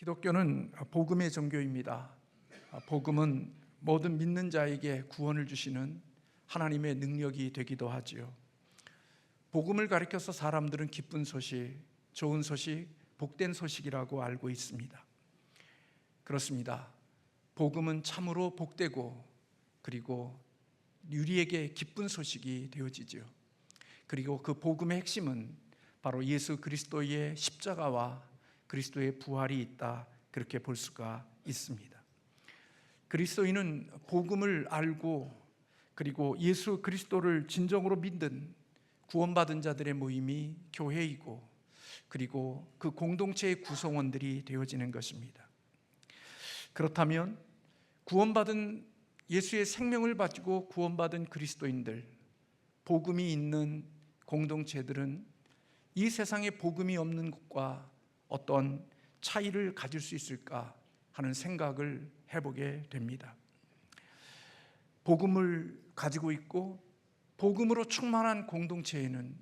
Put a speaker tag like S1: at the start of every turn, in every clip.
S1: 기독교는 복음의 종교입니다. 복음은 모든 믿는 자에게 구원을 주시는 하나님의 능력이 되기도 하지요. 복음을 가리켜서 사람들은 기쁜 소식, 좋은 소식, 복된 소식이라고 알고 있습니다. 그렇습니다. 복음은 참으로 복되고 그리고 우리에게 기쁜 소식이 되어지지요. 그리고 그 복음의 핵심은 바로 예수 그리스도의 십자가와 그리스도의 부활이 있다, 그렇게 볼 수가 있습니다. 그리스도인은 복음을 알고 그리고 예수 그리스도를 진정으로 믿는 구원받은 자들의 모임이 교회이고 그리고 그 공동체의 구성원들이 되어지는 것입니다. 그렇다면 구원받은 예수의 생명을 가지고 구원받은 그리스도인들, 복음이 있는 공동체들은 이 세상에 복음이 없는 곳과 어떤 차이를 가질 수 있을까 하는 생각을 해보게 됩니다. 복음을 가지고 있고 복음으로 충만한 공동체에는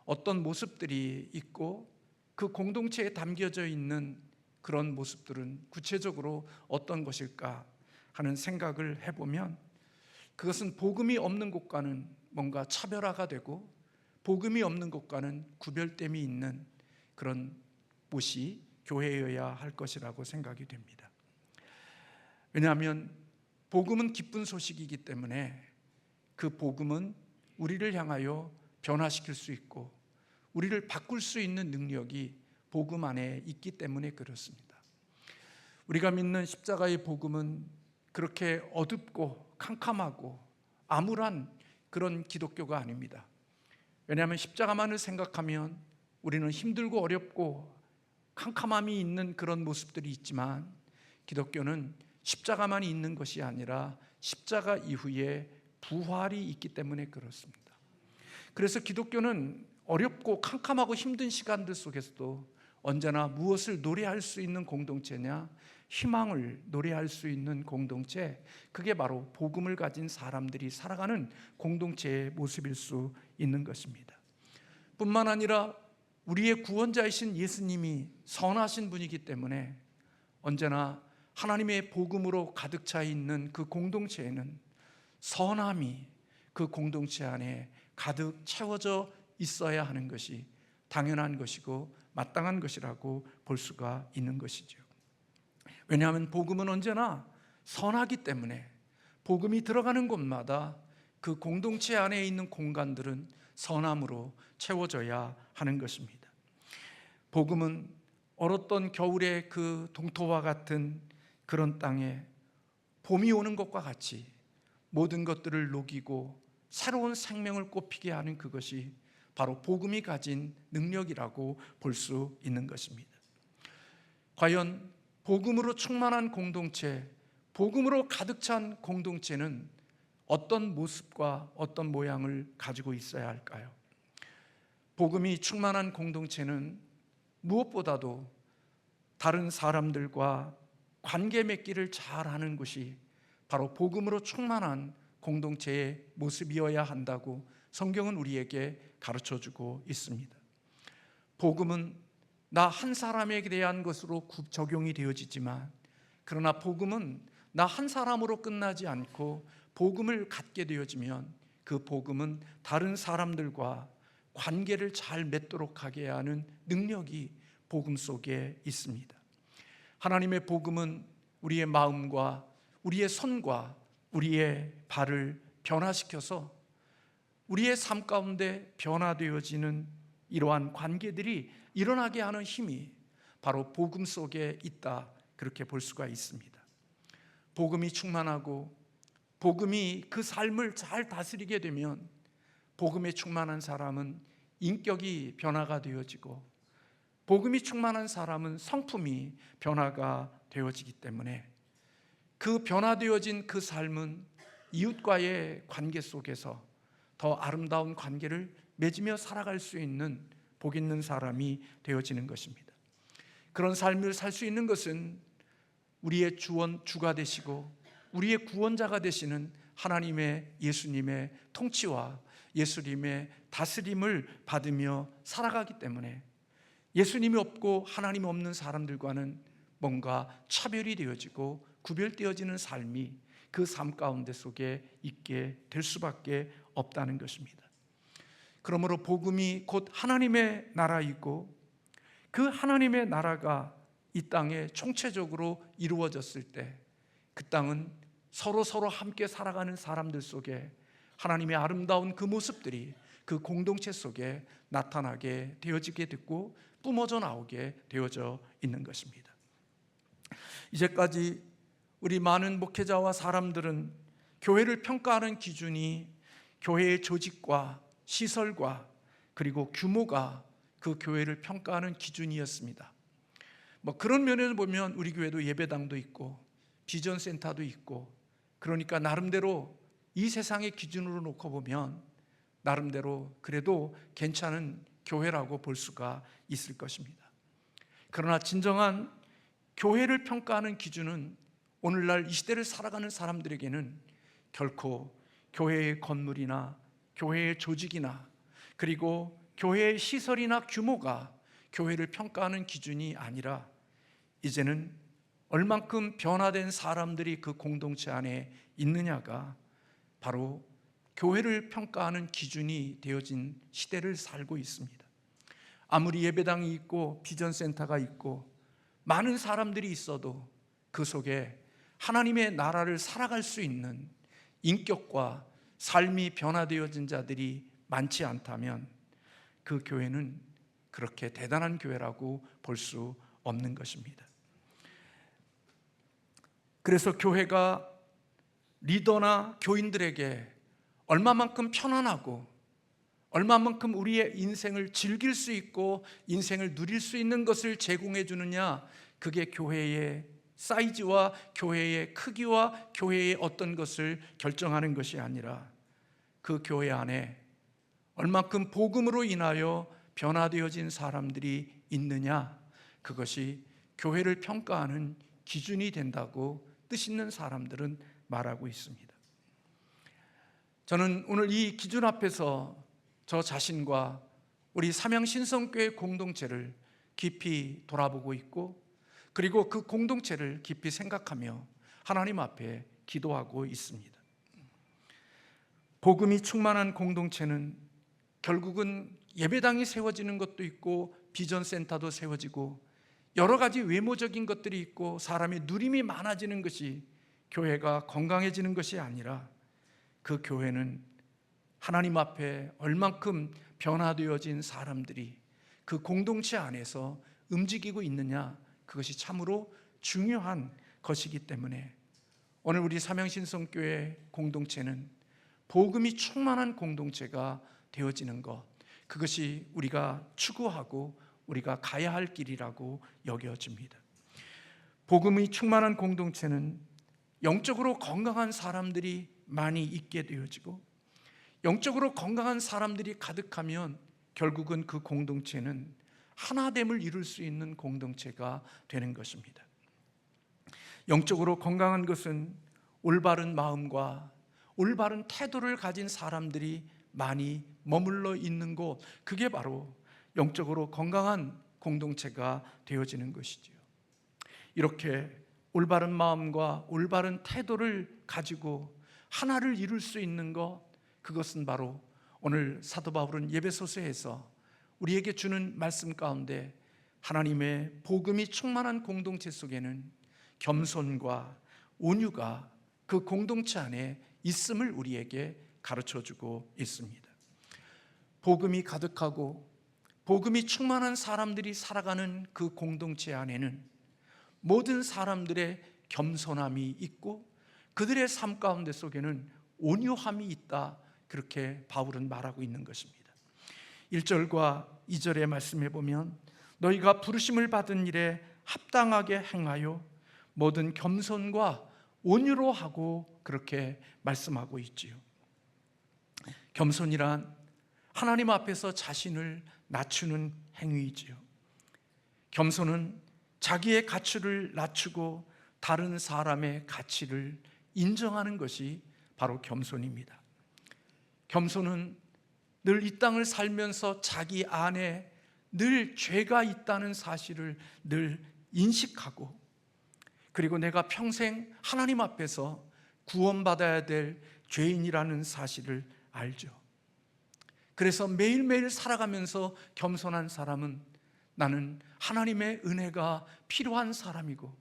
S1: 어떤 모습들이 있고 그 공동체에 담겨져 있는 그런 모습들은 구체적으로 어떤 것일까 하는 생각을 해보면 그것은 복음이 없는 곳과는 뭔가 차별화가 되고 복음이 없는 곳과는 구별됨이 있는 그런 곳이 교회여야 할 것이라고 생각이 됩니다. 왜냐하면 복음은 기쁜 소식이기 때문에 그 복음은 우리를 향하여 변화시킬 수 있고 우리를 바꿀 수 있는 능력이 복음 안에 있기 때문에 그렇습니다. 우리가 믿는 십자가의 복음은 그렇게 어둡고 캄캄하고 암울한 그런 기독교가 아닙니다. 왜냐하면 십자가만을 생각하면 우리는 힘들고 어렵고 캄캄함이 있는 그런 모습들이 있지만 기독교는 십자가만이 있는 것이 아니라 십자가 이후에 부활이 있기 때문에 그렇습니다. 그래서 기독교는 어렵고 캄캄하고 힘든 시간들 속에서도 언제나 무엇을 노래할 수 있는 공동체냐, 희망을 노래할 수 있는 공동체, 그게 바로 복음을 가진 사람들이 살아가는 공동체의 모습일 수 있는 것입니다. 뿐만 아니라 우리의 구원자이신 예수님이 선하신 분이기 때문에 언제나 하나님의 복음으로 가득 차 있는 그 공동체에는 선함이 그 공동체 안에 가득 채워져 있어야 하는 것이 당연한 것이고 마땅한 것이라고 볼 수가 있는 것이죠. 왜냐하면 복음은 언제나 선하기 때문에 복음이 들어가는 곳마다 그 공동체 안에 있는 공간들은 선함으로 채워져야 하는 것입니다. 복음은 얼었던 겨울의 그 동토와 같은 그런 땅에 봄이 오는 것과 같이 모든 것들을 녹이고 새로운 생명을 꽃피게 하는 그것이 바로 복음이 가진 능력이라고 볼 수 있는 것입니다. 과연 복음으로 충만한 공동체, 복음으로 가득 찬 공동체는 어떤 모습과 어떤 모양을 가지고 있어야 할까요? 복음이 충만한 공동체는 무엇보다도 다른 사람들과 관계 맺기를 잘하는 것이 바로 복음으로 충만한 공동체의 모습이어야 한다고 성경은 우리에게 가르쳐주고 있습니다. 복음은 나 한 사람에게 대한 것으로 적용이 되어지지만 그러나 복음은 나 한 사람으로 끝나지 않고 복음을 갖게 되어지면 그 복음은 다른 사람들과 관계를 잘 맺도록 하게 하는 능력이 복음 속에 있습니다. 하나님의 복음은 우리의 마음과 우리의 손과 우리의 발을 변화시켜서 우리의 삶 가운데 변화되어지는 이러한 관계들이 일어나게 하는 힘이 바로 복음 속에 있다, 그렇게 볼 수가 있습니다. 복음이 충만하고 복음이 그 삶을 잘 다스리게 되면 복음에 충만한 사람은 인격이 변화가 되어지고 복음이 충만한 사람은 성품이 변화가 되어지기 때문에 그 변화되어진 그 삶은 이웃과의 관계 속에서 더 아름다운 관계를 맺으며 살아갈 수 있는 복 있는 사람이 되어지는 것입니다. 그런 삶을 살 수 있는 것은 우리의 주가 되시고 우리의 구원자가 되시는 하나님의 예수님의 통치와 예수님의 다스림을 받으며 살아가기 때문에 예수님이 없고 하나님 없는 사람들과는 뭔가 차별이 되어지고 구별되어지는 삶이 그 삶 가운데 속에 있게 될 수밖에 없다는 것입니다. 그러므로 복음이 곧 하나님의 나라이고 그 하나님의 나라가 이 땅에 총체적으로 이루어졌을 때 그 땅은 서로 함께 살아가는 사람들 속에 하나님의 아름다운 그 모습들이 그 공동체 속에 나타나게 되어지게 됐고 뿜어져 나오게 되어져 있는 것입니다. 이제까지 우리 많은 목회자와 사람들은 교회를 평가하는 기준이 교회의 조직과 시설과 그리고 규모가 그 교회를 평가하는 기준이었습니다. 그런 면에서 보면 우리 교회도 예배당도 있고 비전센터도 있고, 그러니까 나름대로 이 세상의 기준으로 놓고 보면 나름대로 그래도 괜찮은 교회라고 볼 수가 있을 것입니다. 그러나 진정한 교회를 평가하는 기준은 오늘날 이 시대를 살아가는 사람들에게는 결코 교회의 건물이나 교회의 조직이나 그리고 교회의 시설이나 규모가 교회를 평가하는 기준이 아니라 이제는 얼만큼 변화된 사람들이 그 공동체 안에 있느냐가 바로 교회를 평가하는 기준이 되어진 시대를 살고 있습니다. 아무리 예배당이 있고 비전센터가 있고 많은 사람들이 있어도 그 속에 하나님의 나라를 살아갈 수 있는 인격과 삶이 변화되어진 자들이 많지 않다면 그 교회는 그렇게 대단한 교회라고 볼 수 없는 것입니다. 그래서 교회가 리더나 교인들에게 얼마만큼 편안하고 얼마만큼 우리의 인생을 즐길 수 있고 인생을 누릴 수 있는 것을 제공해 주느냐, 그게 교회의 사이즈와 교회의 크기와 교회의 어떤 것을 결정하는 것이 아니라 그 교회 안에 얼만큼 복음으로 인하여 변화되어진 사람들이 있느냐, 그것이 교회를 평가하는 기준이 된다고 뜻 있는 사람들은 말하고 있습니다. 저는 오늘 이 기준 앞에서 저 자신과 우리 삼양신성교회 공동체를 깊이 돌아보고 있고, 그리고 그 공동체를 깊이 생각하며 하나님 앞에 기도하고 있습니다. 복음이 충만한 공동체는 결국은 예배당이 세워지는 것도 있고 비전센터도 세워지고 여러 가지 외모적인 것들이 있고 사람의 누림이 많아지는 것이 교회가 건강해지는 것이 아니라 그 교회는 하나님 앞에 얼만큼 변화되어진 사람들이 그 공동체 안에서 움직이고 있느냐, 그것이 참으로 중요한 것이기 때문에 오늘 우리 삼양신성교회 공동체는 복음이 충만한 공동체가 되어지는 것, 그것이 우리가 추구하고 우리가 가야 할 길이라고 여겨집니다. 복음이 충만한 공동체는 영적으로 건강한 사람들이 많이 있게 되어지고 영적으로 건강한 사람들이 가득하면 결국은 그 공동체는 하나됨을 이룰 수 있는 공동체가 되는 것입니다. 영적으로 건강한 것은 올바른 마음과 올바른 태도를 가진 사람들이 많이 머물러 있는 곳, 그게 바로 영적으로 건강한 공동체가 되어지는 것이지요. 이렇게 올바른 마음과 올바른 태도를 가지고 하나를 이룰 수 있는 것, 그것은 바로 오늘 사도 바울은 에베소서에서 우리에게 주는 말씀 가운데 하나님의 복음이 충만한 공동체 속에는 겸손과 온유가 그 공동체 안에 있음을 우리에게 가르쳐주고 있습니다. 복음이 가득하고 복음이 충만한 사람들이 살아가는 그 공동체 안에는 모든 사람들의 겸손함이 있고 그들의 삶 가운데 속에는 온유함이 있다, 그렇게 바울은 말하고 있는 것입니다. 1절과 2절의 말씀해 보면 너희가 부르심을 받은 일에 합당하게 행하여 모든 겸손과 온유로 하고, 그렇게 말씀하고 있지요. 겸손이란 하나님 앞에서 자신을 낮추는 행위이지요. 겸손은 자기의 가치를 낮추고 다른 사람의 가치를 인정하는 것이 바로 겸손입니다. 겸손은 늘 이 땅을 살면서 자기 안에 늘 죄가 있다는 사실을 늘 인식하고 그리고 내가 평생 하나님 앞에서 구원받아야 될 죄인이라는 사실을 알죠. 그래서 매일매일 살아가면서 겸손한 사람은 나는 하나님의 은혜가 필요한 사람이고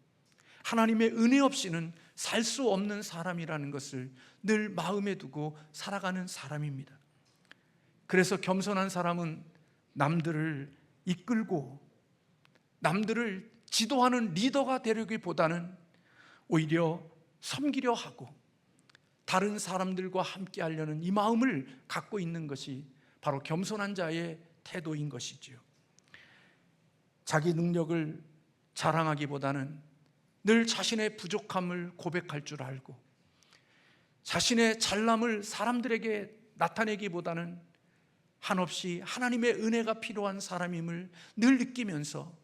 S1: 하나님의 은혜 없이는 살 수 없는 사람이라는 것을 늘 마음에 두고 살아가는 사람입니다. 그래서 겸손한 사람은 남들을 이끌고 남들을 지도하는 리더가 되려기보다는 오히려 섬기려 하고 다른 사람들과 함께 하려는 이 마음을 갖고 있는 것이 바로 겸손한 자의 태도인 것이지요. 자기 능력을 자랑하기보다는 늘 자신의 부족함을 고백할 줄 알고 자신의 잘남을 사람들에게 나타내기보다는 한없이 하나님의 은혜가 필요한 사람임을 늘 느끼면서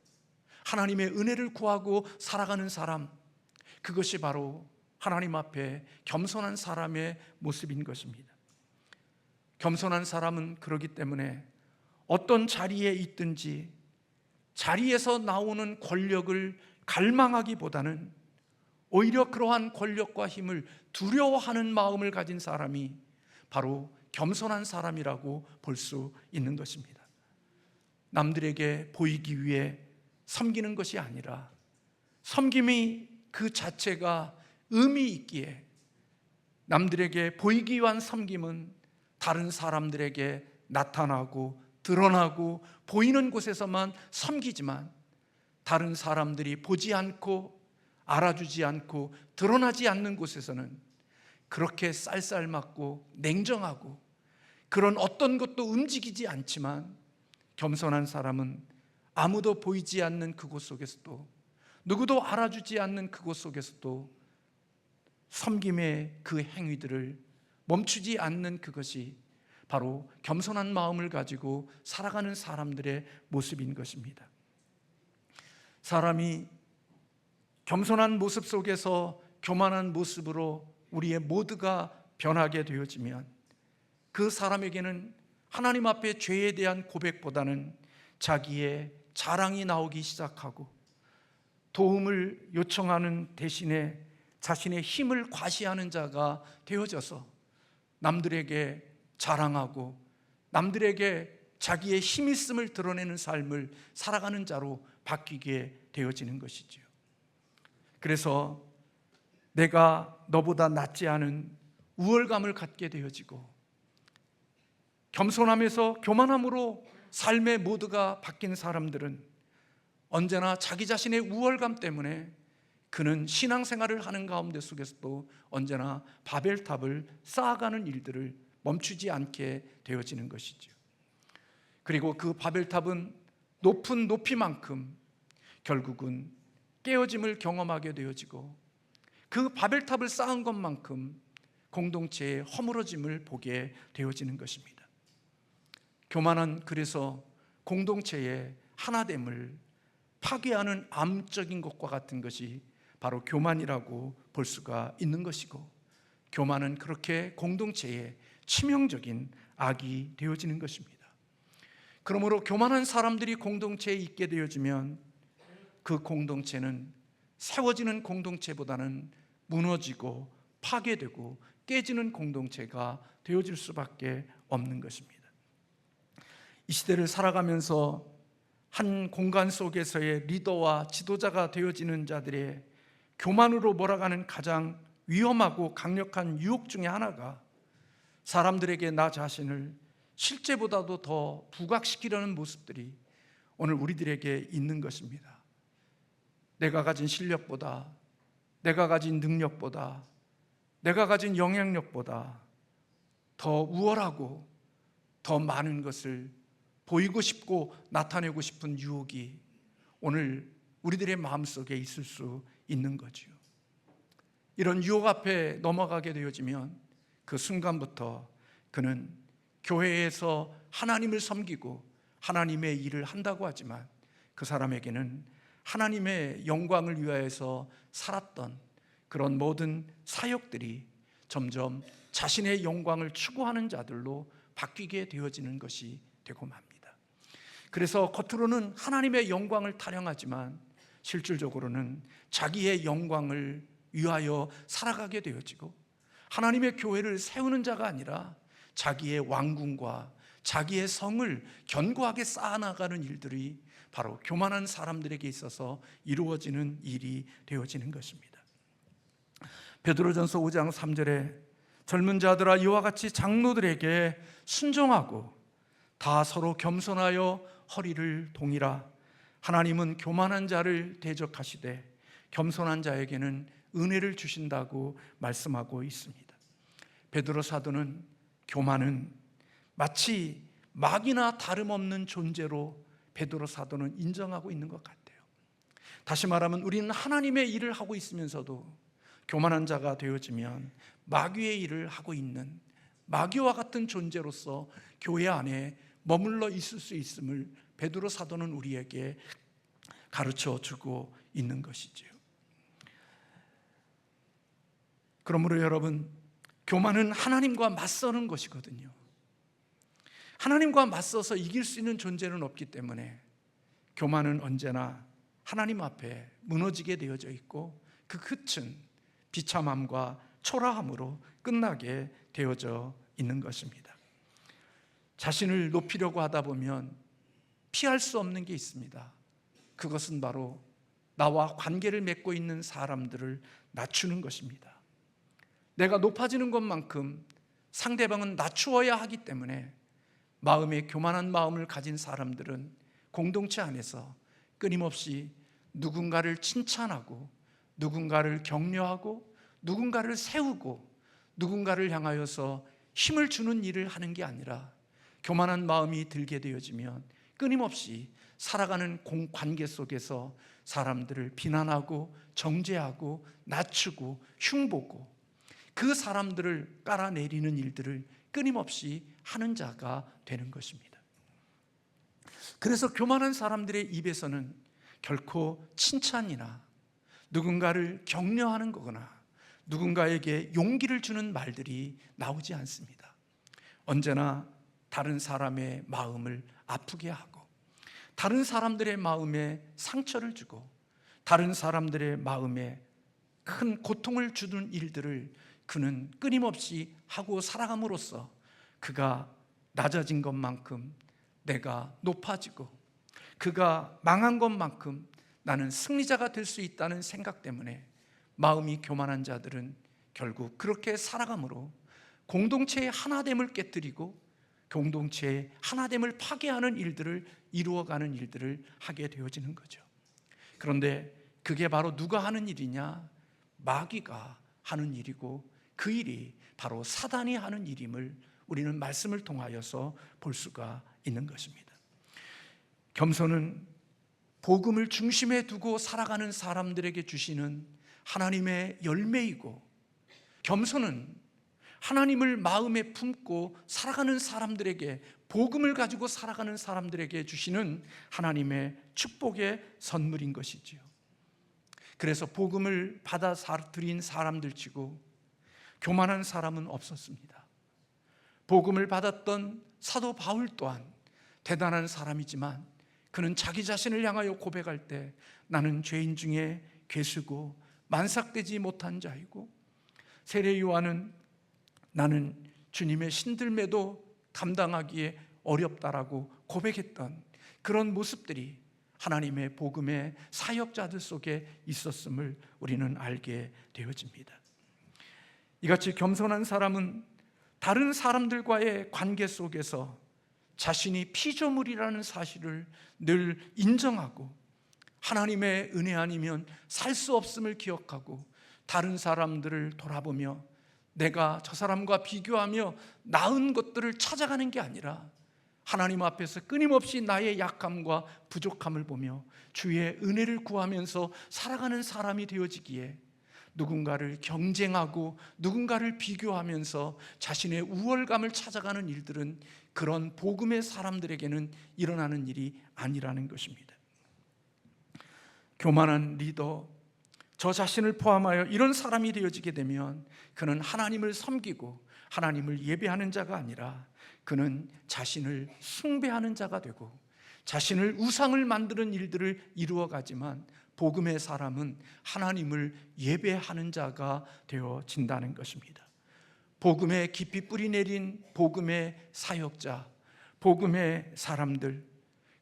S1: 하나님의 은혜를 구하고 살아가는 사람, 그것이 바로 하나님 앞에 겸손한 사람의 모습인 것입니다. 겸손한 사람은 그러기 때문에 어떤 자리에 있든지 자리에서 나오는 권력을 갈망하기보다는 오히려 그러한 권력과 힘을 두려워하는 마음을 가진 사람이 바로 겸손한 사람이라고 볼 수 있는 것입니다. 남들에게 보이기 위해 섬기는 것이 아니라 섬김이 그 자체가 의미 있기에 남들에게 보이기 위한 섬김은 다른 사람들에게 나타나고 드러나고 보이는 곳에서만 섬기지만 다른 사람들이 보지 않고 알아주지 않고 드러나지 않는 곳에서는 그렇게 쌀쌀맞고 냉정하고 그런 어떤 것도 움직이지 않지만 겸손한 사람은 아무도 보이지 않는 그곳 속에서도 누구도 알아주지 않는 그곳 속에서도 섬김의 그 행위들을 멈추지 않는 그것이 바로 겸손한 마음을 가지고 살아가는 사람들의 모습인 것입니다. 사람이 겸손한 모습 속에서 교만한 모습으로 우리의 모두가 변하게 되어지면 그 사람에게는 하나님 앞에 죄에 대한 고백보다는 자기의 자랑이 나오기 시작하고 도움을 요청하는 대신에 자신의 힘을 과시하는 자가 되어져서 남들에게 자랑하고 남들에게 자기의 힘 있음을 드러내는 삶을 살아가는 자로 바뀌게 되어지는 것이지요. 그래서 내가 너보다 낫지 않은 우월감을 갖게 되어지고 겸손함에서 교만함으로 삶의 모두가 바뀐 사람들은 언제나 자기 자신의 우월감 때문에 그는 신앙생활을 하는 가운데 속에서도 언제나 바벨탑을 쌓아가는 일들을 멈추지 않게 되어지는 것이죠. 그리고 그 바벨탑은 높은 높이만큼 결국은 깨어짐을 경험하게 되어지고 그 바벨탑을 쌓은 것만큼 공동체의 허물어짐을 보게 되어지는 것입니다. 교만은 그래서 공동체의 하나됨을 파괴하는 암적인 것과 같은 것이 바로 교만이라고 볼 수가 있는 것이고 교만은 그렇게 공동체의 치명적인 악이 되어지는 것입니다. 그러므로 교만한 사람들이 공동체에 있게 되어지면 그 공동체는 세워지는 공동체보다는 무너지고 파괴되고 깨지는 공동체가 되어질 수밖에 없는 것입니다. 이 시대를 살아가면서 한 공간 속에서의 리더와 지도자가 되어지는 자들의 교만으로 몰아가는 가장 위험하고 강력한 유혹 중에 하나가 사람들에게 나 자신을 실제보다도 더 부각시키려는 모습들이 오늘 우리들에게 있는 것입니다. 내가 가진 실력보다, 내가 가진 능력보다, 내가 가진 영향력보다 더 우월하고 더 많은 것을 보이고 싶고 나타내고 싶은 유혹이 오늘 우리들의 마음속에 있을 수 있는 거죠. 이런 유혹 앞에 넘어가게 되어지면 그 순간부터 그는 교회에서 하나님을 섬기고 하나님의 일을 한다고 하지만 그 사람에게는 하나님의 영광을 위하여서 살았던 그런 모든 사역들이 점점 자신의 영광을 추구하는 자들로 바뀌게 되어지는 것이 되고 맙니다. 그래서 겉으로는 하나님의 영광을 타령하지만 실질적으로는 자기의 영광을 위하여 살아가게 되어지고, 하나님의 교회를 세우는 자가 아니라 자기의 왕궁과 자기의 성을 견고하게 쌓아나가는 일들이 바로 교만한 사람들에게 있어서 이루어지는 일이 되어지는 것입니다. 베드로전서 5장 3절에 젊은 자들아 이와 같이 장로들에게 순종하고 다 서로 겸손하여 허리를 동이라. 하나님은 교만한 자를 대적하시되 겸손한 자에게는 은혜를 주신다고 말씀하고 있습니다. 베드로 사도는 교만은 마치 마귀나 다름없는 존재로 베드로 사도는 인정하고 있는 것 같아요. 다시 말하면 우리는 하나님의 일을 하고 있으면서도 교만한 자가 되어지면 마귀의 일을 하고 있는 마귀와 같은 존재로서 교회 안에 머물러 있을 수 있음을 베드로 사도는 우리에게 가르쳐 주고 있는 것이지요. 그러므로 여러분, 교만은 하나님과 맞서는 것이거든요. 하나님과 맞서서 이길 수 있는 존재는 없기 때문에 교만은 언제나 하나님 앞에 무너지게 되어져 있고, 그 끝은 비참함과 초라함으로 끝나게 되어져 있는 것입니다. 자신을 높이려고 하다 보면 피할 수 없는 게 있습니다. 그것은 바로 나와 관계를 맺고 있는 사람들을 낮추는 것입니다. 내가 높아지는 것만큼 상대방은 낮추어야 하기 때문에 마음에 교만한 마음을 가진 사람들은 공동체 안에서 끊임없이 누군가를 칭찬하고 누군가를 격려하고 누군가를 세우고 누군가를 향하여서 힘을 주는 일을 하는 게 아니라, 교만한 마음이 들게 되어지면 끊임없이 살아가는 관계 속에서 사람들을 비난하고 정죄하고 낮추고 흉보고 그 사람들을 깔아내리는 일들을 끊임없이 하는 자가 되는 것입니다. 그래서 교만한 사람들의 입에서는 결코 칭찬이나 누군가를 격려하는 거거나 누군가에게 용기를 주는 말들이 나오지 않습니다. 언제나 다른 사람의 마음을 아프게 하고 다른 사람들의 마음에 상처를 주고 다른 사람들의 마음에 큰 고통을 주는 일들을 그는 끊임없이 하고 살아감으로써 그가 낮아진 것만큼 내가 높아지고 그가 망한 것만큼 나는 승리자가 될 수 있다는 생각 때문에 마음이 교만한 자들은 결국 그렇게 살아감으로 공동체의 하나됨을 깨뜨리고 공동체의 하나됨을 파괴하는 일들을 이루어가는 일들을 하게 되어지는 거죠. 그런데 그게 바로 누가 하는 일이냐? 마귀가 하는 일이고 그 일이 바로 사단이 하는 일임을 우리는 말씀을 통하여서 볼 수가 있는 것입니다. 겸손은 복음을 중심에 두고 살아가는 사람들에게 주시는 하나님의 열매이고, 겸손은 하나님을 마음에 품고 살아가는 사람들에게, 복음을 가지고 살아가는 사람들에게 주시는 하나님의 축복의 선물인 것이지요. 그래서 복음을 받아들인 사람들 치고 교만한 사람은 없었습니다. 복음을 받았던 사도 바울 또한 대단한 사람이지만 그는 자기 자신을 향하여 고백할 때 나는 죄인 중에 괴수고 만삭되지 못한 자이고, 세례 요한은 나는 주님의 신들매도 감당하기에 어렵다라고 고백했던 그런 모습들이 하나님의 복음의 사역자들 속에 있었음을 우리는 알게 되어집니다. 이같이 겸손한 사람은 다른 사람들과의 관계 속에서 자신이 피조물이라는 사실을 늘 인정하고 하나님의 은혜 아니면 살 수 없음을 기억하고 다른 사람들을 돌아보며 내가 저 사람과 비교하며 나은 것들을 찾아가는 게 아니라 하나님 앞에서 끊임없이 나의 약함과 부족함을 보며 주의 은혜를 구하면서 살아가는 사람이 되어지기에, 누군가를 경쟁하고 누군가를 비교하면서 자신의 우월감을 찾아가는 일들은 그런 복음의 사람들에게는 일어나는 일이 아니라는 것입니다. 교만한 리더, 저 자신을 포함하여 이런 사람이 되어지게 되면 그는 하나님을 섬기고 하나님을 예배하는 자가 아니라 그는 자신을 숭배하는 자가 되고 자신을 우상을 만드는 일들을 이루어가지만 복음의 사람은 하나님을 예배하는 자가 되어진다는 것입니다. 복음에 깊이 뿌리 내린 복음의 사역자, 복음의 사람들,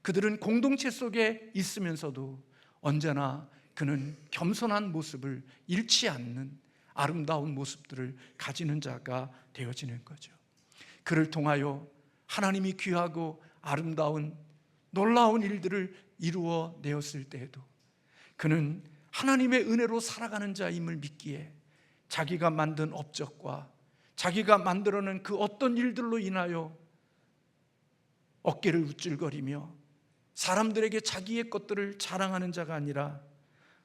S1: 그들은 공동체 속에 있으면서도 언제나 그는 겸손한 모습을 잃지 않는 아름다운 모습들을 가지는 자가 되어지는 거죠. 그를 통하여 하나님이 귀하고 아름다운 놀라운 일들을 이루어 내었을 때에도 그는 하나님의 은혜로 살아가는 자임을 믿기에 자기가 만든 업적과 자기가 만들어낸 그 어떤 일들로 인하여 어깨를 우쭐거리며 사람들에게 자기의 것들을 자랑하는 자가 아니라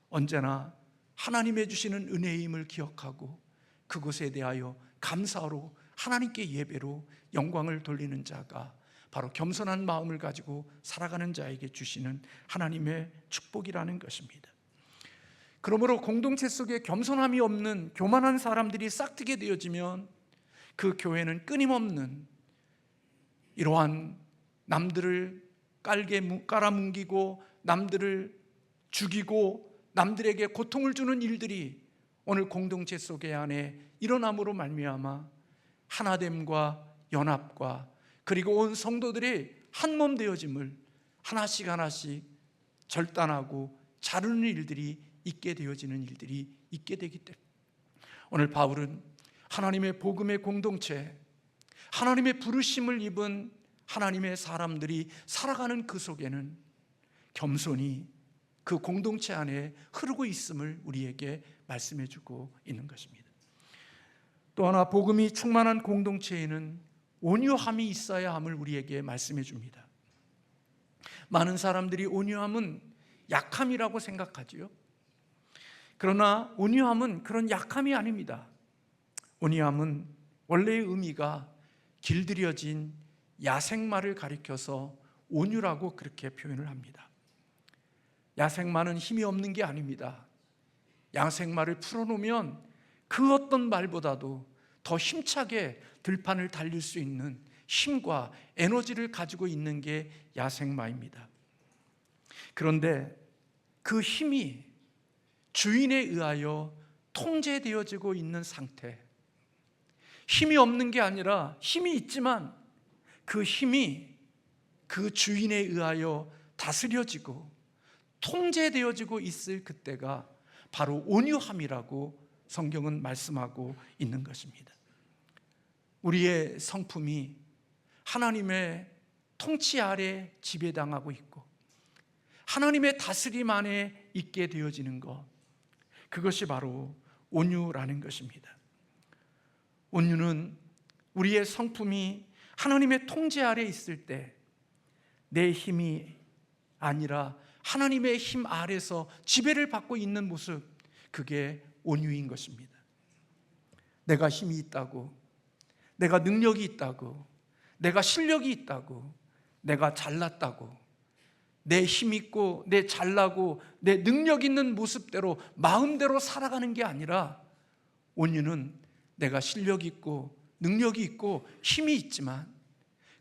S1: 언제나 하나님의 주시는 은혜임을 기억하고 그것에 대하여 감사로 하나님께 예배로 영광을 돌리는 자가 바로 겸손한 마음을 가지고 살아가는 자에게 주시는 하나님의 축복이라는 것입니다. 그러므로 공동체 속에 겸손함이 없는 교만한 사람들이 싹트게 되어지면 그 교회는 끊임없는 이러한 남들을 깔아뭉기고 남들을 죽이고 남들에게 고통을 주는 일들이 오늘 공동체 속에 안에 일어남으로 말미암아 하나됨과 연합과 그리고 온 성도들이 한몸 되어짐을 하나씩 하나씩 절단하고 자르는 일들이 있게 되어지는 일들이 있게 되기 때문에 오늘 바울은 하나님의 복음의 공동체, 하나님의 부르심을 입은 하나님의 사람들이 살아가는 그 속에는 겸손이 그 공동체 안에 흐르고 있음을 우리에게 말씀해 주고 있는 것입니다. 또 하나 복음이 충만한 공동체에는 온유함이 있어야 함을 우리에게 말씀해 줍니다. 많은 사람들이 온유함은 약함이라고 생각하지요. 그러나 온유함은 그런 약함이 아닙니다. 온유함은 원래의 의미가 길들여진 야생마를 가리켜서 온유라고 그렇게 표현을 합니다. 야생마는 힘이 없는 게 아닙니다. 야생마를 풀어놓으면 그 어떤 말보다도 더 힘차게 들판을 달릴 수 있는 힘과 에너지를 가지고 있는 게 야생마입니다. 그런데 그 힘이 주인에 의하여 통제되어지고 있는 상태, 힘이 없는 게 아니라 힘이 있지만 그 힘이 그 주인에 의하여 다스려지고 통제되어지고 있을 그때가 바로 온유함이라고 성경은 말씀하고 있는 것입니다. 우리의 성품이 하나님의 통치 아래 지배당하고 있고 하나님의 다스림 안에 있게 되어지는 것, 그것이 바로 온유라는 것입니다. 온유는 우리의 성품이 하나님의 통제 아래 있을 때 내 힘이 아니라 하나님의 힘 아래서 지배를 받고 있는 모습, 그게 온유인 것입니다. 내가 힘이 있다고, 내가 능력이 있다고, 내가 실력이 있다고, 내가 잘났다고, 내 힘 있고 내 잘나고 내 능력 있는 모습대로 마음대로 살아가는 게 아니라 온유는 내가 실력 있고 능력이 있고 힘이 있지만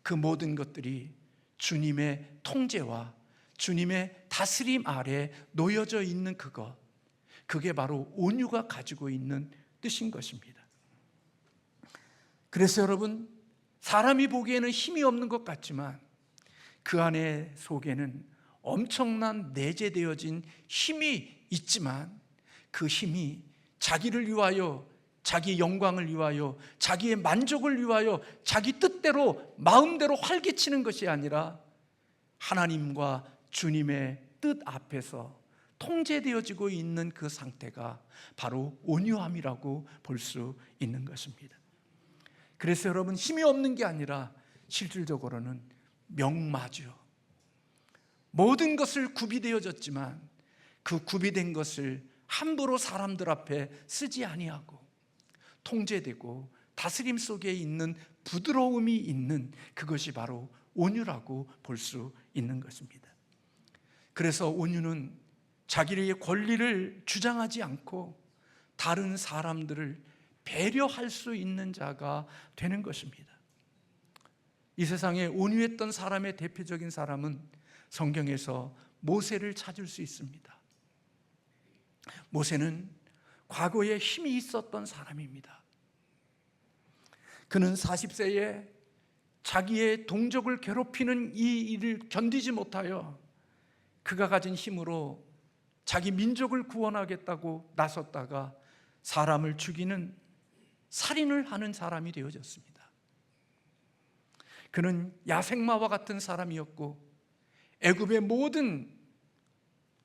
S1: 그 모든 것들이 주님의 통제와 주님의 다스림 아래 놓여져 있는 그것, 그게 바로 온유가 가지고 있는 뜻인 것입니다. 그래서 여러분, 사람이 보기에는 힘이 없는 것 같지만 그 안에 속에는 엄청난 내재되어진 힘이 있지만 그 힘이 자기를 위하여, 자기 영광을 위하여, 자기의 만족을 위하여 자기 뜻대로 마음대로 활개치는 것이 아니라 하나님과 주님의 뜻 앞에서 통제되어지고 있는 그 상태가 바로 온유함이라고 볼 수 있는 것입니다. 그래서 여러분, 힘이 없는 게 아니라 실질적으로는 명마죠. 모든 것을 구비되어졌지만 그 구비된 것을 함부로 사람들 앞에 쓰지 아니하고 통제되고 다스림 속에 있는 부드러움이 있는 그것이 바로 온유라고 볼 수 있는 것입니다. 그래서 온유는 자기의 권리를 주장하지 않고 다른 사람들을 배려할 수 있는 자가 되는 것입니다. 이 세상에 온유했던 사람의 대표적인 사람은 성경에서 모세를 찾을 수 있습니다. 모세는 과거에 힘이 있었던 사람입니다. 그는 40세에 자기의 동족을 괴롭히는 이 일을 견디지 못하여 그가 가진 힘으로 자기 민족을 구원하겠다고 나섰다가 사람을 죽이는 살인을 하는 사람이 되어졌습니다. 그는 야생마와 같은 사람이었고 애굽의 모든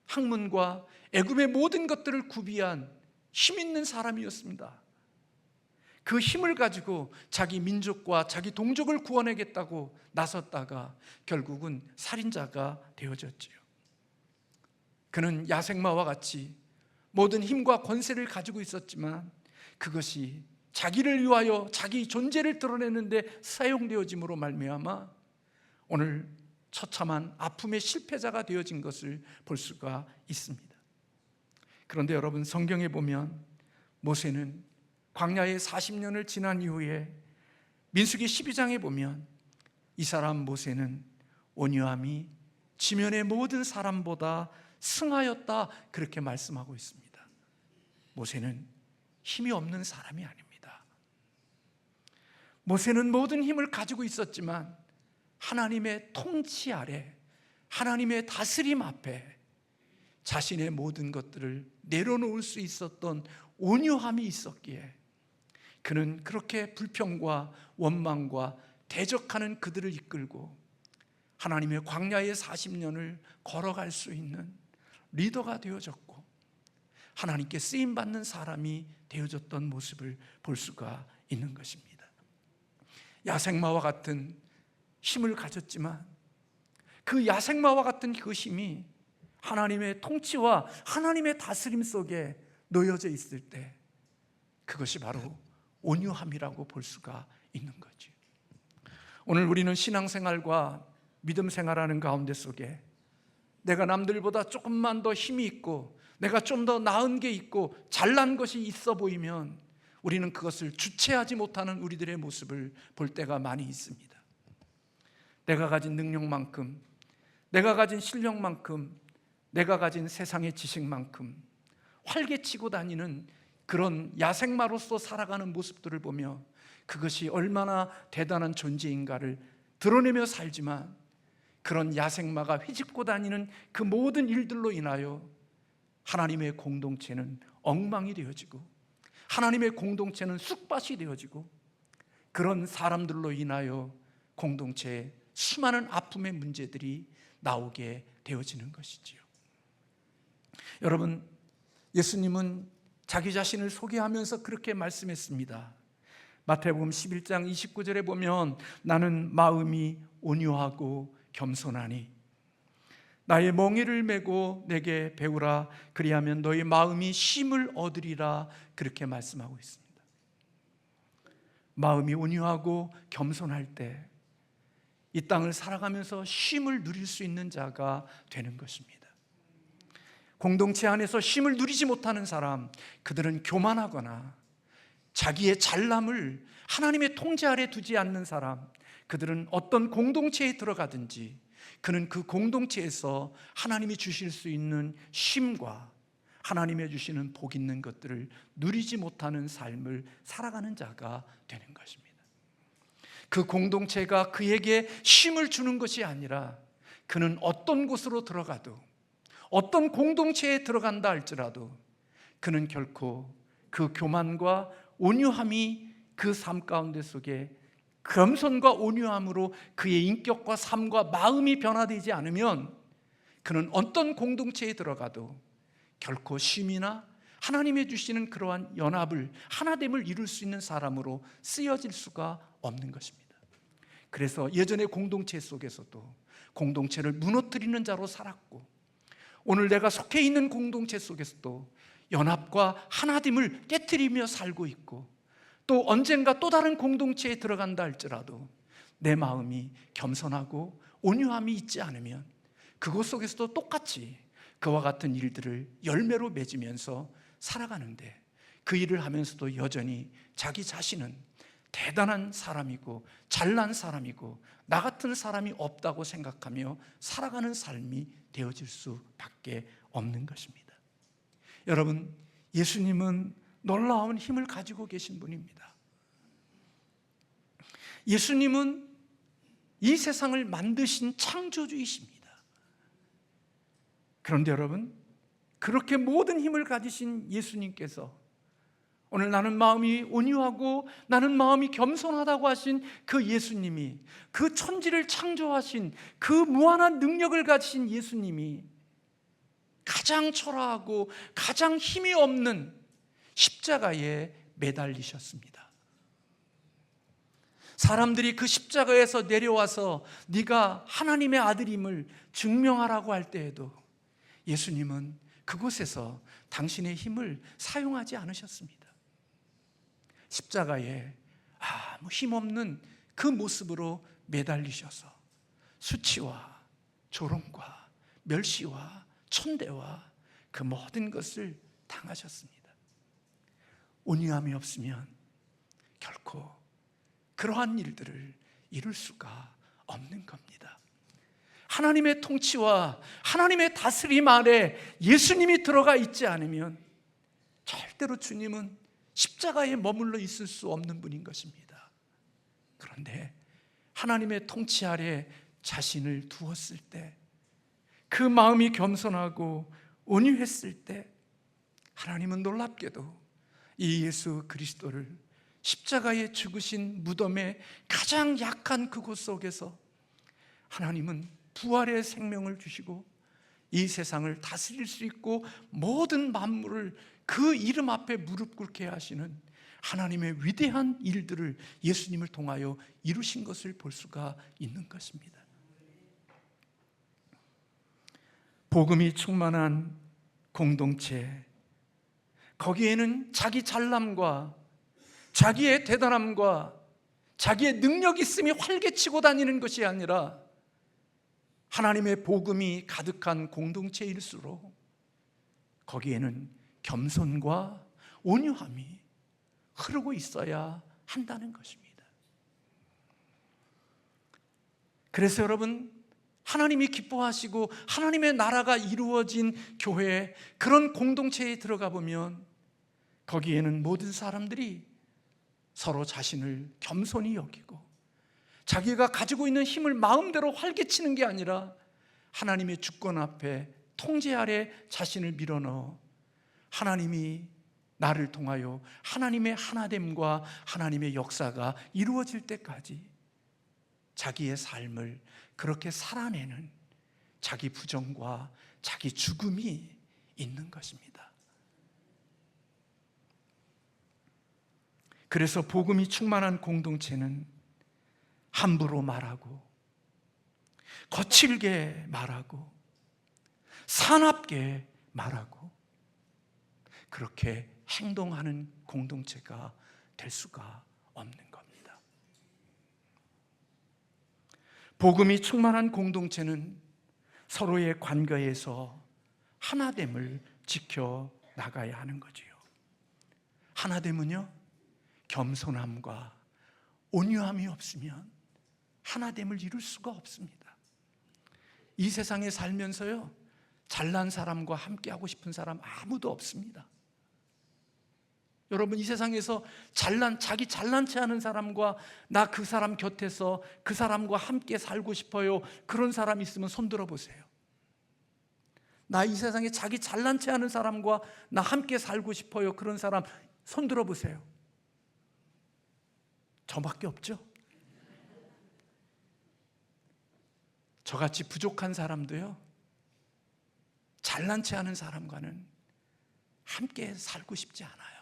S1: 학문과 애굽의 모든 것들을 구비한 힘 있는 사람이었습니다. 그 힘을 가지고 자기 민족과 자기 동족을 구원하겠다고 나섰다가 결국은 살인자가 되어졌지요. 그는 야생마와 같이 모든 힘과 권세를 가지고 있었지만 그것이 자기를 위하여 자기 존재를 드러내는데 사용되어짐으로 말미암아 오늘 처참한 아픔의 실패자가 되어진 것을 볼 수가 있습니다. 그런데 여러분, 성경에 보면 모세는 광야에 40년을 지난 이후에 민수기 12장에 보면 이 사람 모세는 온유함이 지면의 모든 사람보다 승하였다, 그렇게 말씀하고 있습니다. 모세는 힘이 없는 사람이 아닙니다. 모세는 모든 힘을 가지고 있었지만 하나님의 통치 아래, 하나님의 다스림 앞에 자신의 모든 것들을 내려놓을 수 있었던 온유함이 있었기에 그는 그렇게 불평과 원망과 대적하는 그들을 이끌고 하나님의 광야의 40년을 걸어갈 수 있는 리더가 되어졌고 하나님께 쓰임받는 사람이 되어졌던 모습을 볼 수가 있는 것입니다. 야생마와 같은 힘을 가졌지만 그 야생마와 같은 그 힘이 하나님의 통치와 하나님의 다스림 속에 놓여져 있을 때 그것이 바로 온유함이라고 볼 수가 있는 거죠. 오늘 우리는 신앙생활과 믿음 생활하는 가운데 속에 내가 남들보다 조금만 더 힘이 있고 내가 좀 더 나은 게 있고 잘난 것이 있어 보이면 우리는 그것을 주체하지 못하는 우리들의 모습을 볼 때가 많이 있습니다. 내가 가진 능력만큼, 내가 가진 실력만큼, 내가 가진 세상의 지식만큼 활개치고 다니는 그런 야생마로서 살아가는 모습들을 보며 그것이 얼마나 대단한 존재인가를 드러내며 살지만 그런 야생마가 휘짓고 다니는 그 모든 일들로 인하여 하나님의 공동체는 엉망이 되어지고 하나님의 공동체는 쑥밭이 되어지고 그런 사람들로 인하여 공동체에 수많은 아픔의 문제들이 나오게 되어지는 것이지요. 여러분, 예수님은 자기 자신을 소개하면서 그렇게 말씀했습니다. 마태복음 11장 29절에 보면 나는 마음이 온유하고 겸손하니 나의 멍에를 메고 내게 배우라 그리하면 너의 마음이 쉼을 얻으리라, 그렇게 말씀하고 있습니다. 마음이 온유하고 겸손할 때 이 땅을 살아가면서 쉼을 누릴 수 있는 자가 되는 것입니다. 공동체 안에서 쉼을 누리지 못하는 사람, 그들은 교만하거나 자기의 잘남을 하나님의 통제 아래 두지 않는 사람, 그들은 어떤 공동체에 들어가든지 그는 그 공동체에서 하나님이 주실 수 있는 쉼과 하나님이 주시는 복 있는 것들을 누리지 못하는 삶을 살아가는 자가 되는 것입니다. 그 공동체가 그에게 쉼을 주는 것이 아니라 그는 어떤 곳으로 들어가도 어떤 공동체에 들어간다 할지라도 그는 결코 그 교만과 온유함이 그 삶 가운데 속에 겸손과 온유함으로 그의 인격과 삶과 마음이 변화되지 않으면 그는 어떤 공동체에 들어가도 결코 쉼이나 하나님이 주시는 그러한 연합을, 하나됨을 이룰 수 있는 사람으로 쓰여질 수가 없는 것입니다. 그래서 예전의 공동체 속에서도 공동체를 무너뜨리는 자로 살았고 오늘 내가 속해 있는 공동체 속에서도 연합과 하나됨을 깨트리며 살고 있고 또 언젠가 또 다른 공동체에 들어간다 할지라도 내 마음이 겸손하고 온유함이 있지 않으면 그곳 속에서도 똑같이 그와 같은 일들을 열매로 맺으면서 살아가는데 그 일을 하면서도 여전히 자기 자신은 대단한 사람이고 잘난 사람이고 나 같은 사람이 없다고 생각하며 살아가는 삶이 되어질 수밖에 없는 것입니다. 여러분, 예수님은 놀라운 힘을 가지고 계신 분입니다. 예수님은 이 세상을 만드신 창조주이십니다. 그런데 여러분, 그렇게 모든 힘을 가지신 예수님께서 오늘 나는 마음이 온유하고 나는 마음이 겸손하다고 하신 그 예수님이, 그 천지를 창조하신 그 무한한 능력을 가지신 예수님이 가장 초라하고 가장 힘이 없는 십자가에 매달리셨습니다. 사람들이 그 십자가에서 내려와서 네가 하나님의 아들임을 증명하라고 할 때에도 예수님은 그곳에서 당신의 힘을 사용하지 않으셨습니다. 십자가에 아무 힘없는 그 모습으로 매달리셔서 수치와 조롱과 멸시와 천대와 그 모든 것을 당하셨습니다. 온유함이 없으면 결코 그러한 일들을 이룰 수가 없는 겁니다. 하나님의 통치와 하나님의 다스림 아래 예수님이 들어가 있지 않으면 절대로 주님은 십자가에 머물러 있을 수 없는 분인 것입니다. 그런데 하나님의 통치 아래 자신을 두었을 때, 그 마음이 겸손하고 온유했을 때 하나님은 놀랍게도 이 예수 그리스도를 십자가에 죽으신 무덤의 가장 약한 그곳 속에서 하나님은 부활의 생명을 주시고 이 세상을 다스릴 수 있고 모든 만물을 그 이름 앞에 무릎 꿇게 하시는 하나님의 위대한 일들을 예수님을 통하여 이루신 것을 볼 수가 있는 것입니다. 복음이 충만한 공동체, 거기에는 자기 잘남과 자기의 대단함과 자기의 능력 있음이 활개치고 다니는 것이 아니라 하나님의 복음이 가득한 공동체일수록 거기에는 겸손과 온유함이 흐르고 있어야 한다는 것입니다. 그래서 여러분, 하나님이 기뻐하시고 하나님의 나라가 이루어진 교회, 그런 공동체에 들어가 보면 거기에는 모든 사람들이 서로 자신을 겸손히 여기고 자기가 가지고 있는 힘을 마음대로 활개치는 게 아니라 하나님의 주권 앞에 통제 아래 자신을 밀어넣어 하나님이 나를 통하여 하나님의 하나됨과 하나님의 역사가 이루어질 때까지 자기의 삶을 그렇게 살아내는 자기 부정과 자기 죽음이 있는 것입니다. 그래서 복음이 충만한 공동체는 함부로 말하고 거칠게 말하고 사납게 말하고 그렇게 행동하는 공동체가 될 수가 없는 겁니다. 복음이 충만한 공동체는 서로의 관계에서 하나됨을 지켜 나가야 하는 거지요. 하나됨은요, 겸손함과 온유함이 없으면 하나됨을 이룰 수가 없습니다. 이 세상에 살면서요, 잘난 사람과 함께하고 싶은 사람 아무도 없습니다. 여러분, 이 세상에서 자기 잘난 체 하는 사람과 나 그 사람 곁에서 그 사람과 함께 살고 싶어요, 그런 사람 있으면 손 들어보세요. 나 이 세상에 자기 잘난 체 하는 사람과 나 함께 살고 싶어요, 그런 사람 손 들어보세요. 저밖에 없죠? 저같이 부족한 사람도요, 잘난 체 하는 사람과는 함께 살고 싶지 않아요.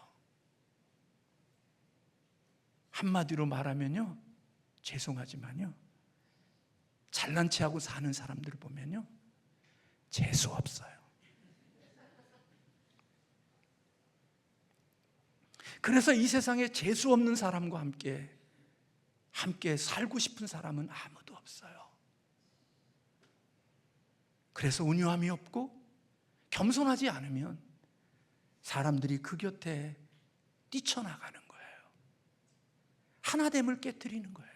S1: 한마디로 말하면요, 죄송하지만요, 잘난 체하고 사는 사람들을 보면요, 재수 없어요. 그래서 이 세상에 재수 없는 사람과 함께 살고 싶은 사람은 아무도 없어요. 그래서 온유함이 없고 겸손하지 않으면 사람들이 그 곁에 뛰쳐나가는 거예요. 하나됨을 깨트리는 거예요.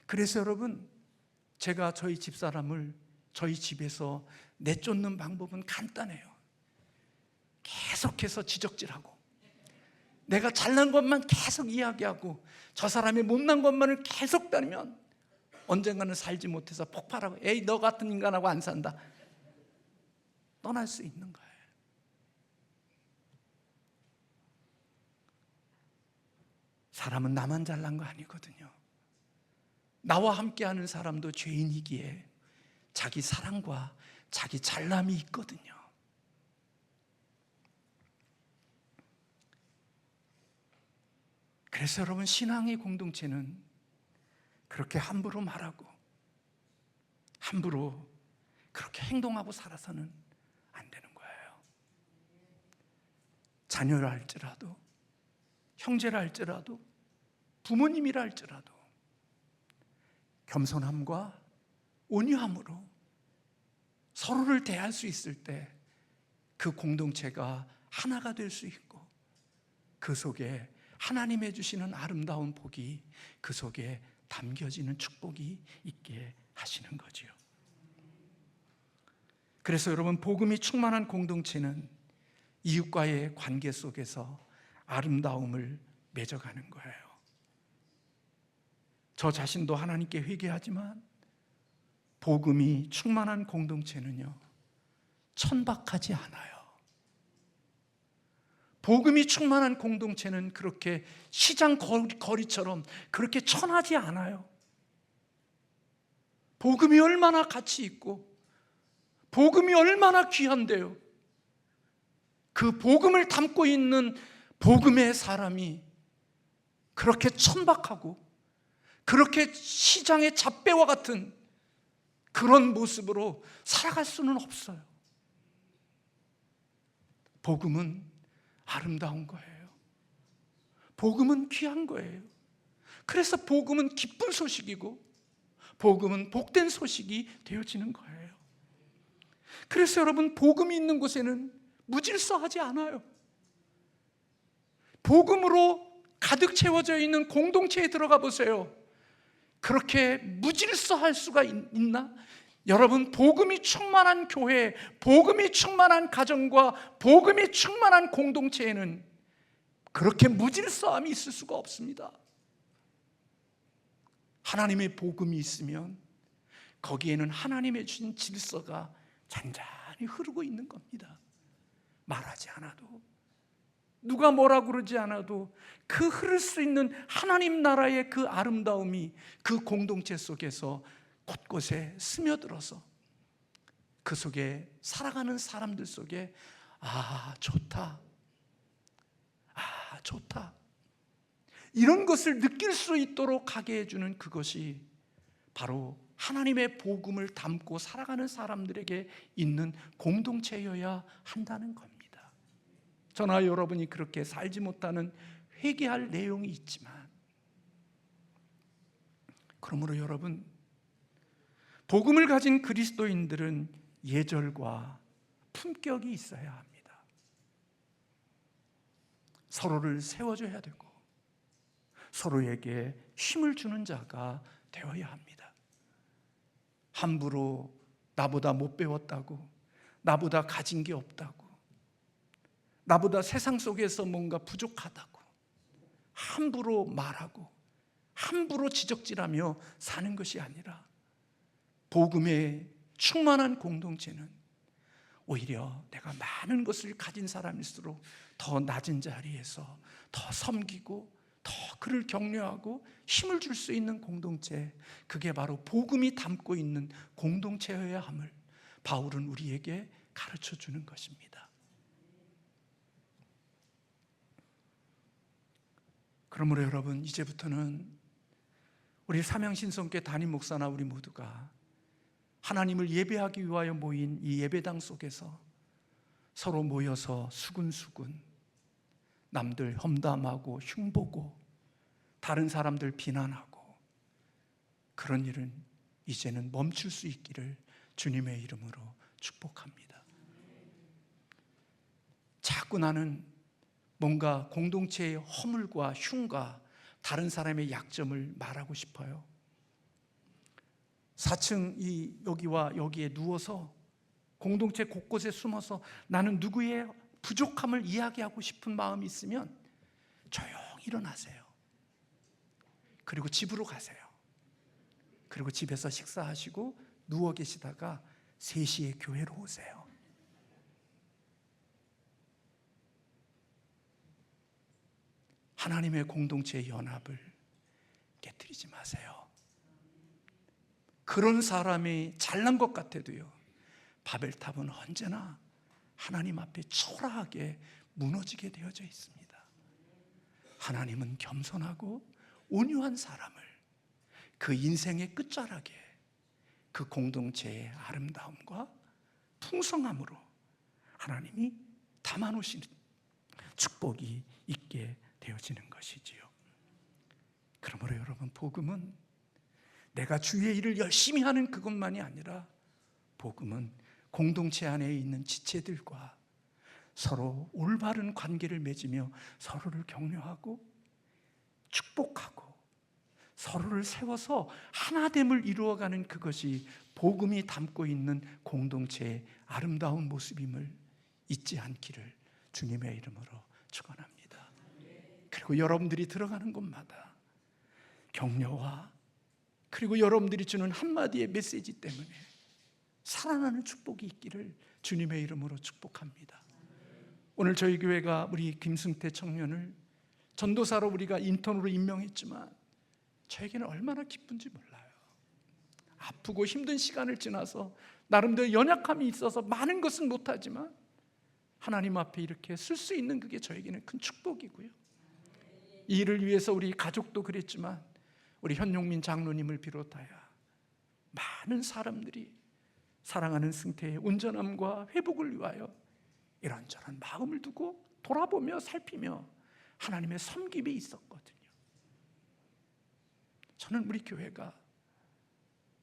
S1: 그래서 여러분, 제가 저희 집사람을 저희 집에서 내쫓는 방법은 간단해요. 계속해서 지적질하고, 내가 잘난 것만 계속 이야기하고 저 사람이 못난 것만을 계속 따르면 언젠가는 살지 못해서 폭발하고, 에이 너 같은 인간하고 안 산다, 떠날 수 있는 거예요. 사람은 나만 잘난 거 아니거든요. 나와 함께하는 사람도 죄인이기에 자기 사랑과 자기 잘남이 있거든요. 그래서 여러분, 신앙의 공동체는 그렇게 함부로 말하고 함부로 그렇게 행동하고 살아서는 안 되는 거예요. 자녀라 할지라도, 형제라 할지라도, 부모님이라 할지라도 겸손함과 온유함으로 서로를 대할 수 있을 때 그 공동체가 하나가 될 수 있고, 그 속에 하나님의 주시는 아름다운 복이 그 속에 담겨지는 축복이 있게 하시는 거지요. 그래서 여러분, 복음이 충만한 공동체는 이웃과의 관계 속에서 아름다움을 맺어가는 거예요. 저 자신도 하나님께 회개하지만 복음이 충만한 공동체는요, 천박하지 않아요. 복음이 충만한 공동체는 그렇게 시장 거리처럼 그렇게 천하지 않아요. 복음이 얼마나 가치 있고 복음이 얼마나 귀한데요, 그 복음을 담고 있는 복음의 사람이 그렇게 천박하고 그렇게 시장의 잡배와 같은 그런 모습으로 살아갈 수는 없어요. 복음은 아름다운 거예요. 복음은 귀한 거예요. 그래서 복음은 기쁜 소식이고 복음은 복된 소식이 되어지는 거예요. 그래서 여러분, 복음이 있는 곳에는 무질서하지 않아요. 복음으로 가득 채워져 있는 공동체에 들어가 보세요. 그렇게 무질서할 수가 있나? 여러분, 복음이 충만한 교회, 복음이 충만한 가정과 복음이 충만한 공동체에는 그렇게 무질서함이 있을 수가 없습니다. 하나님의 복음이 있으면 거기에는 하나님의 주신 질서가 잔잔히 흐르고 있는 겁니다. 말하지 않아도, 누가 뭐라 그러지 않아도 그 흐를 수 있는 하나님 나라의 그 아름다움이 그 공동체 속에서 곳곳에 스며들어서 그 속에 살아가는 사람들 속에 좋다, 좋다, 이런 것을 느낄 수 있도록 하게 해주는 그것이 바로 하나님의 복음을 담고 살아가는 사람들에게 있는 공동체여야 한다는 겁니다. 저나 여러분이 그렇게 살지 못하는 회개할 내용이 있지만, 그러므로 여러분, 복음을 가진 그리스도인들은 예절과 품격이 있어야 합니다. 서로를 세워줘야 되고 서로에게 힘을 주는 자가 되어야 합니다. 함부로 나보다 못 배웠다고, 나보다 가진 게 없다고, 나보다 세상 속에서 뭔가 부족하다고 함부로 말하고 함부로 지적질하며 사는 것이 아니라, 복음의 충만한 공동체는 오히려 내가 많은 것을 가진 사람일수록 더 낮은 자리에서 더 섬기고 더 그를 격려하고 힘을 줄 수 있는 공동체, 그게 바로 복음이 담고 있는 공동체여야 함을 바울은 우리에게 가르쳐 주는 것입니다. 그러므로 여러분, 이제부터는 우리 삼양신성교회 담임 목사나 우리 모두가 하나님을 예배하기 위하여 모인 이 예배당 속에서 서로 모여서 수군수군 남들 험담하고 흉보고 다른 사람들 비난하고 그런 일은 이제는 멈출 수 있기를 주님의 이름으로 축복합니다. 자꾸 나는 뭔가 공동체의 허물과 흉과 다른 사람의 약점을 말하고 싶어요. 4층 여기와 여기에 누워서 공동체 곳곳에 숨어서 나는 누구의 부족함을 이야기하고 싶은 마음이 있으면 조용히 일어나세요. 그리고 집으로 가세요. 그리고 집에서 식사하시고 누워 계시다가 3시에 교회로 오세요. 하나님의 공동체의 연합을 깨뜨리지 마세요. 그런 사람이 잘난 것 같아도요, 바벨탑은 언제나 하나님 앞에 초라하게 무너지게 되어져 있습니다. 하나님은 겸손하고 온유한 사람을 그 인생의 끝자락에 그 공동체의 아름다움과 풍성함으로 하나님이 담아놓으시는 축복이 있게 되어지는 것이지요. 그러므로 여러분, 복음은 내가 주의 일을 열심히 하는 그것만이 아니라 복음은 공동체 안에 있는 지체들과 서로 올바른 관계를 맺으며 서로를 격려하고 축복하고 서로를 세워서 하나됨을 이루어가는 그것이 복음이 담고 있는 공동체의 아름다운 모습임을 잊지 않기를 주님의 이름으로 축원합니다. 그리고 여러분들이 들어가는 곳마다 격려와 그리고 여러분들이 주는 한마디의 메시지 때문에 살아나는 축복이 있기를 주님의 이름으로 축복합니다. 오늘 저희 교회가 우리 김승태 청년을 전도사로 우리가 인턴으로 임명했지만 저에게는 얼마나 기쁜지 몰라요. 아프고 힘든 시간을 지나서 나름대로 연약함이 있어서 많은 것은 못하지만 하나님 앞에 이렇게 쓸 수 있는 그게 저에게는 큰 축복이고요. 이 일을 위해서 우리 가족도 그랬지만 우리 현용민 장로님을 비롯하여 많은 사람들이 사랑하는 승태의 온전함과 회복을 위하여 이런저런 마음을 두고 돌아보며 살피며 하나님의 섬김이 있었거든요. 저는 우리 교회가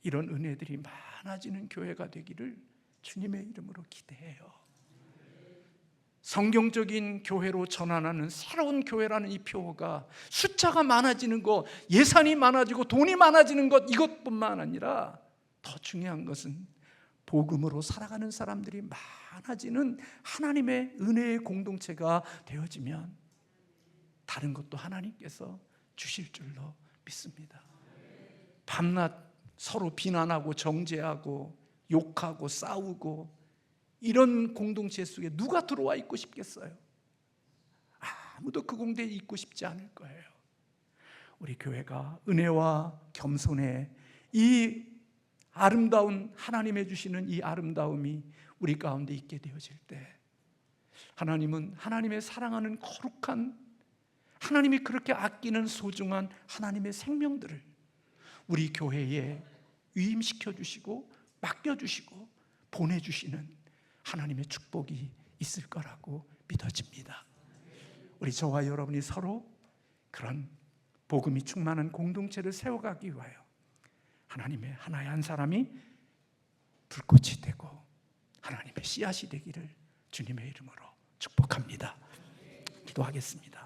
S1: 이런 은혜들이 많아지는 교회가 되기를 주님의 이름으로 기대해요. 성경적인 교회로 전환하는 새로운 교회라는 이 표어가 숫자가 많아지는 것, 예산이 많아지고 돈이 많아지는 것, 이것뿐만 아니라 더 중요한 것은 복음으로 살아가는 사람들이 많아지는 하나님의 은혜의 공동체가 되어지면 다른 것도 하나님께서 주실 줄로 믿습니다. 밤낮 서로 비난하고 정죄하고 욕하고 싸우고 이런 공동체 속에 누가 들어와 있고 싶겠어요? 아무도 그 공동체에 있고 싶지 않을 거예요. 우리 교회가 은혜와 겸손의 이 아름다운 하나님의 주시는 이 아름다움이 우리 가운데 있게 되어질 때 하나님은 하나님의 사랑하는 거룩한 하나님이 그렇게 아끼는 소중한 하나님의 생명들을 우리 교회에 위임시켜 주시고 맡겨 주시고 보내주시는 하나님의 축복이 있을 거라고 믿어집니다. 우리 저와 여러분이 서로 그런 복음이 충만한 공동체를 세워가기 위하여 하나님의 하나의 한 사람이 불꽃이 되고 하나님의 씨앗이 되기를 주님의 이름으로 축복합니다. 기도하겠습니다.